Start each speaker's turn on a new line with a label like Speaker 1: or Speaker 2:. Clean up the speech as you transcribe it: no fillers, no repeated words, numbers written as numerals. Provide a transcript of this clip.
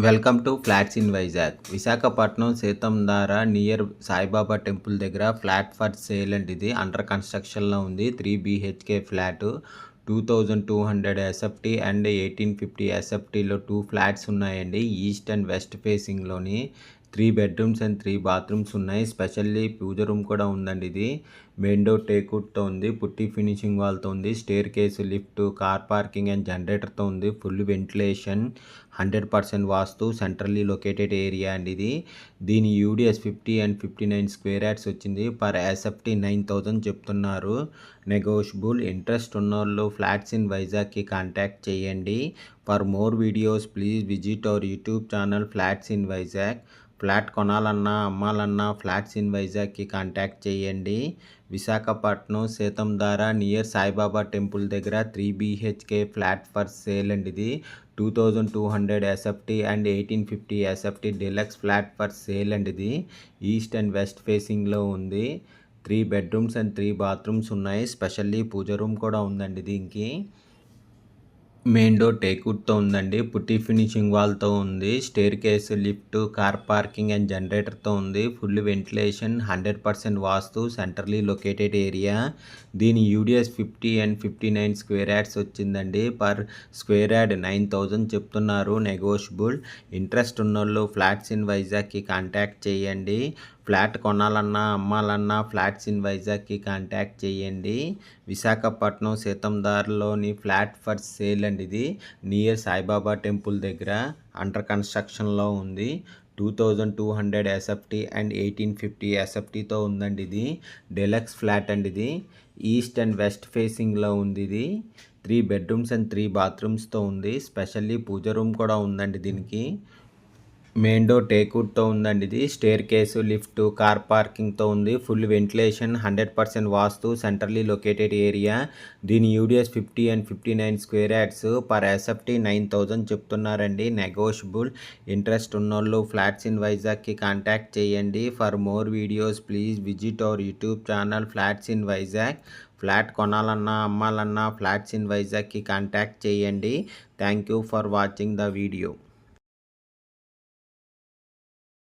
Speaker 1: Welcome to flats in Vizag. Visakhapatnam Seethammadhara near Saibaba temple దగ్గర flat for sale అండి. ఇది అండర్ కన్స్ట్రక్షన్లో ఉంది. 3 BHK ఫ్లాట్ 2200 ఎస్ఎఫ్టీ అండ్ 1850 ఎస్ఎఫ్టీలో 2 ఫ్లాట్స్ ఉన్నాయండి. ఈస్ట్ అండ్ వెస్ట్ ఫేసింగ్లోని 3 బెడ్రూమ్స్ అండ్ 3 బాత్రూమ్స్ ఉన్నాయి. స్పెషల్లీ పూజ రూమ్ కూడా ఉందండి. ఇది మెయిన్ డోర్ టేక్వుడ్తో ఉంది. పుట్టి ఫినిషింగ్ వాల్తో ఉంది. Staircase, lift, car parking and జనరేటర్తో ఉంది. Full ventilation, 100% vastu, centrally located area అండి. దీని యూడిఎస్ 50 అండ్ 59 స్క్వేర్ యార్డ్స్ వచ్చింది. పర్ ఎస్ఎఫ్టీ 9000 చెప్తున్నారు. నెగోషియబుల్. ఇంట్రెస్ట్ ఉన్నోళ్ళు ఫ్లాట్స్ ఇన్ వైజాగ్కి కాంటాక్ట్ చేయండి. For more videos please visit our YouTube channel flats in Vizag. Flat కొనాలన్నా అమ్మాలన్నా ఫ్లాట్స్ ఇన్ వైజాగ్కి కాంటాక్ట్ చేయండి. విశాఖపట్నం సీతంధార నియర్ సాయిబాబా టెంపుల్ దగ్గర 3 BHK ఫ్లాట్ ఫర్ సేల్ అండి. ఇది 2200 SFT and 1850 SFT deluxe flat for sale అండి. ఇది ఈస్ట్ అండ్ వెస్ట్ ఫేసింగ్లో ఉంది. 3 బెడ్రూమ్స్ అండ్ 3 బాత్రూమ్స్ ఉన్నాయి. స్పెషల్లీ పూజ రూమ్ కూడా ఉందండి. దీనికి మెయిన్ డోర్ టేక్వుడ్తో ఉందండి. పుట్టి ఫినిషింగ్ వాల్తో ఉంది. Staircase, lift, car parking and జనరేటర్తో ఉంది. Full ventilation, 100% vastu, centrally located area. దీని యూడిఎస్ 50 అండ్ 59 స్క్వేర్ యార్డ్స్ వచ్చిందండి. పర్ స్క్వేర్ యార్డ్ 9000 చెప్తున్నారు. నెగోషియబుల్. ఇంట్రెస్ట్ ఉన్నోళ్ళు ఫ్లాట్స్ ఇన్ వైజాగ్కి కాంటాక్ట్ చేయండి. ఫ్లాట్ కొనాలన్నా అమ్మాలన్నా ఫ్లాట్స్ ఇన్ వైజాగ్కి కాంటాక్ట్ చేయండి. విశాఖపట్నం సీతంధారలోని ఫ్లాట్ ఫర్ సేల్ అండి. ఇది నియర్ సాయిబాబా టెంపుల్ దగ్గర అండర్ కన్స్ట్రక్షన్లో ఉంది. 2200 ఎస్ఎఫ్టీ అండ్ 1850 ఎస్ఎఫ్టీతో ఉందండి. ఇది డెలక్స్ ఫ్లాట్ అండి. ఇది ఈస్ట్ అండ్ వెస్ట్ ఫేసింగ్లో ఉంది. ఇది 3 బెడ్రూమ్స్ అండ్ 3 బాత్రూమ్స్తో ఉంది. స్పెషల్లీ పూజ రూమ్ కూడా ఉందండి. దీనికి మెయిన్ డోర్ టేక్వుడ్తో ఉందండి. ఇది స్టేర్ కేసు, లిఫ్ట్, కార్ పార్కింగ్తో ఉంది. Full ventilation, 100% vastu, centrally located area. దీని UDS 50 and 59 square yards. Per SFT 9000 చెప్తున్నారండి. నెగోషియబుల్. ఇంట్రెస్ట్ ఉన్నోళ్ళు ఫ్లాట్స్ ఇన్ వైజాగ్కి కాంటాక్ట్ చేయండి. For more videos please visit our YouTube channel flats in Vizag. Flat కొనాలన్నా అమ్మాలన్నా flats in వైజాగ్కి contact చేయండి. Thank you for watching the video.